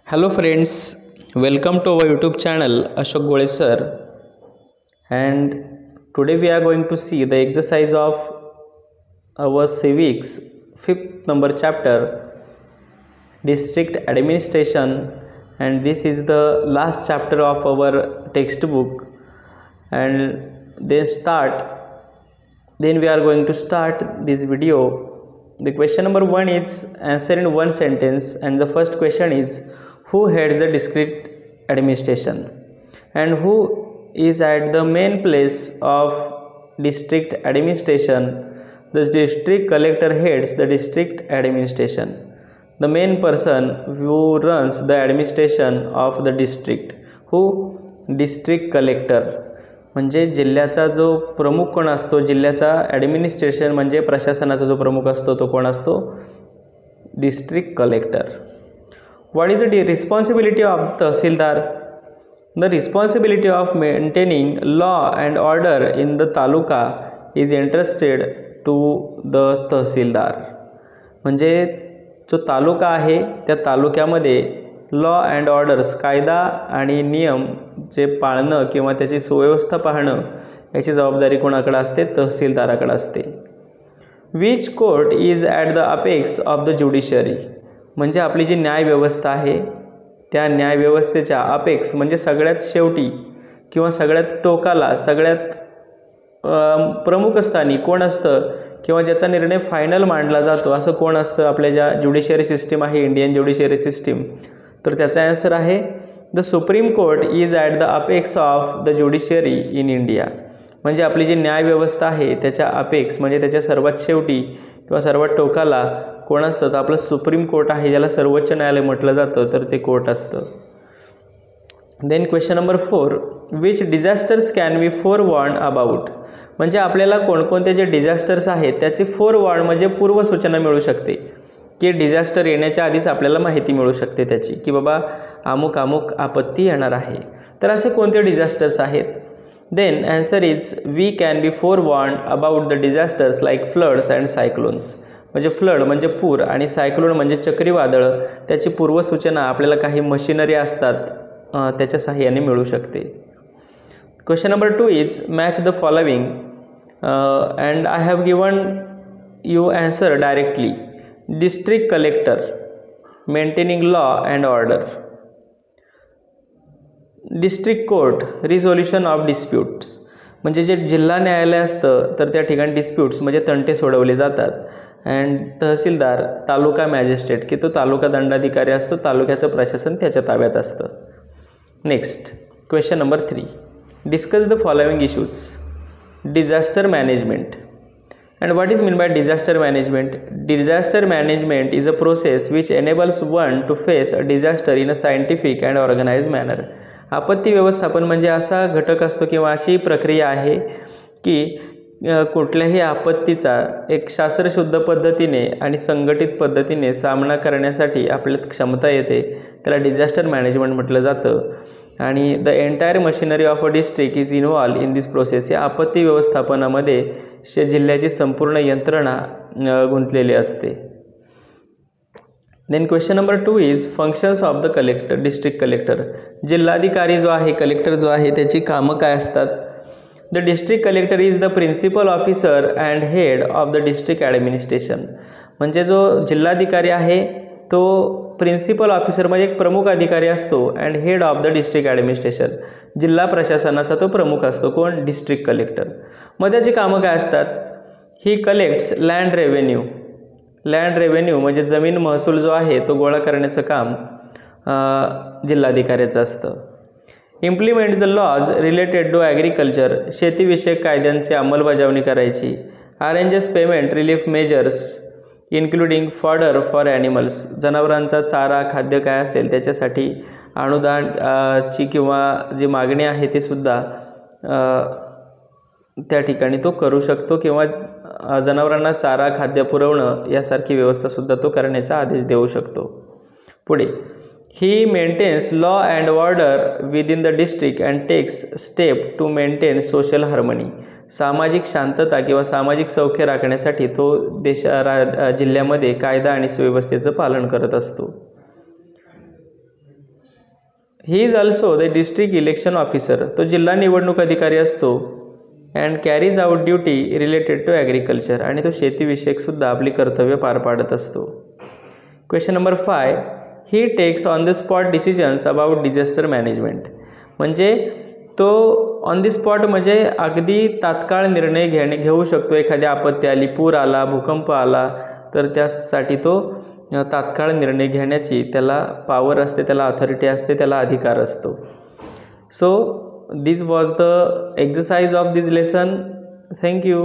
Hello friends, welcome to our YouTube channel Ashok Gole sir, and today we are going to see the exercise of our civics 5th number chapter district administration, and this is the last chapter of our textbook. And then we are going to start this video. The question number 1 is answer in one sentence, and the first question is who heads the district administration and who is at the main place of district administration. The district collector heads the district administration. The main person who runs the administration of the district. Who? District collector. म्हणजे जिल्ह्याचा जो प्रमुख कोण असतो, जिल्ह्याचा administration म्हणजे प्रशासनाचा जो प्रमुख असतो तो कोण असतो? District collector. What is the responsibility of tahsildar? The responsibility of maintaining law and order in the taluka is interested to the tahsildar. म्हणजे जो तालुका आहे त्या तालुक्यामध्ये लॉ अँड ऑर्डर्स, कायदा आणि नियम जे पाळणं किंवा त्याची सुव्यवस्था पाहणं याची जबाबदारी कोणाकडे असते? तहसीलदाराकडे असते. Which court is at the apex of the judiciary? म्हणजे आपली जी न्यायव्यवस्था आहे त्या न्यायव्यवस्थेच्या अपेक्स म्हणजे सगळ्यात शेवटी किंवा सगळ्यात टोकाला, सगळ्यात प्रमुख स्थानी कोण असतं किंवा ज्याचा निर्णय फायनल मांडला जातो असं कोण असतं? आपल्या ज्या ज्युडिशरी सिस्टीम आहे, इंडियन ज्युडिशरी सिस्टीम, तर त्याचा आन्सर आहे the supreme court is at the apex of the judiciary in India. म्हणजे आपली जी न्यायव्यवस्था आहे त्याच्या अपेक्स म्हणजे त्याच्या सर्वात शेवटी किंवा सर्वात टोकाला कोण असतं? तर आपलं सुप्रीम कोर्ट आहे, ज्याला सर्वोच्च न्यायालय म्हटलं जातं, तर ते कोर्ट असतं. Then question number 4, which disasters can we forewarn about? म्हणजे आपल्याला कोणकोणते जे डिझास्टर्स आहेत त्याची फोरवॉर्न म्हणजे पूर्वसूचना मिळू शकते, की डिझास्टर येण्याच्या आधीच आपल्याला माहिती मिळू शकते त्याची, की बाबा अमुक अमुक आपत्ती येणार आहे. तर असे कोणते डिझास्टर्स आहेत? Then answer is we can be forewarn about the disasters like floods and cyclones. म्हणजे फ्लड म्हणजे पूर आणि सायक्लोन म्हणजे चक्रीवादळ, त्याची पूर्वसूचना आपल्याला काही मशिनरी असतात त्याच्या सहाय्याने मिळू शकते. Question number 2 is match the following and I have given you answer directly. District collector maintaining law and order. District court resolution of disputes. म्हणजे जे जिल्हा न्यायालय असतं तर त्या ठिकाणी डिस्प्यूट्स म्हणजे तंटे सोडवले जातात. अँड तहसीलदार तालुका मॅजिस्ट्रेट, की तो तालुका दंडाधिकारी असतो, तालुक्याचं प्रशासन त्याच्या ताब्यात असतं. Next question number 3, discuss the following issues. Disaster management. And what is meant by disaster management? Disaster management is a process which enables one to face a disaster in a scientific and organized manner. आपत्ती व्यवस्थापन म्हणजे असा घटक असतो किंवा अशी प्रक्रिया आहे की कुठल्याही आपत्तीचा एक शास्त्रशुद्ध पद्धतीने आणि संघटित पद्धतीने सामना करण्यासाठी आपल्यात क्षमता येते, त्याला डिझास्टर मॅनेजमेंट म्हटलं जातं. आणि the entire machinery of a district is involve in this process. या आपत्ती व्यवस्थापनामध्ये जिल्ह्याची संपूर्ण यंत्रणा गुंतलेली असते. Then question number 2 is functions of the collector. District collector, जिल्हाधिकारी जो आहे, कलेक्टर जो आहे, त्याची कामं काय असतात? The district collector is the principal officer and head of the district administration. म्हणजे जो जिल्हाधिकारी आहे तो प्रिन्सिपल ऑफिसर म्हणजे एक प्रमुख अधिकारी असतो, and head of the district administration, जिल्हा प्रशासनाचा तो प्रमुख असतो. कोण? District collector. मग त्याची कामं काय असतात? He collects land revenue. Land revenue म्हणजे जमीन महसूल जो आहे तो गोळा करण्याचं काम जिल्हाधिकाऱ्याचं असतं. Implements the laws related to agriculture. शेतीविषयक कायद्यांची अंमलबजावणी करायची. Arranges payment relief measures including fodder for animals. जनावरांचा चारा, खाद्य काय असेल त्याच्यासाठी अनुदानची किंवा जी मागणी आहे ती सुद्धा त्या ठिकाणी तो करू शकतो, किंवा जनावरांना चारा, खाद्य पुरवणं यासारखी व्यवस्थासुद्धा तो करण्याचा आदेश देऊ शकतो. पुढे, he maintains law and order within the district and takes step to maintain social harmony. सामाजिक शांतता किंवा सामाजिक सौख्य राखण्यासाठी तो जिल्ह्यामध्ये कायदा आणि सुव्यवस्थेचं पालन करत असतो. He is also the district election officer. तो जिल्हा निवडणूक अधिकारी असतो. And carries out duty related to agriculture. आणि तो शेतीविषयकसुद्धा आपली कर्तव्य पार पाडत असतो. Question number 5. He takes on the spot decisions about disaster management. म्हणजे तो ऑन दी स्पॉट म्हणजे अगदी तात्काळ निर्णय घेऊ शकतो. एखादी आपत्ती आली, पूर आला, भूकंप आला, तर त्यासाठी तो तात्काळ निर्णय घेण्याची त्याला पॉवर असते, त्याला अथॉरिटी असते, त्याला अधिकार असतो. So this was the exercise of this lesson. Thank you.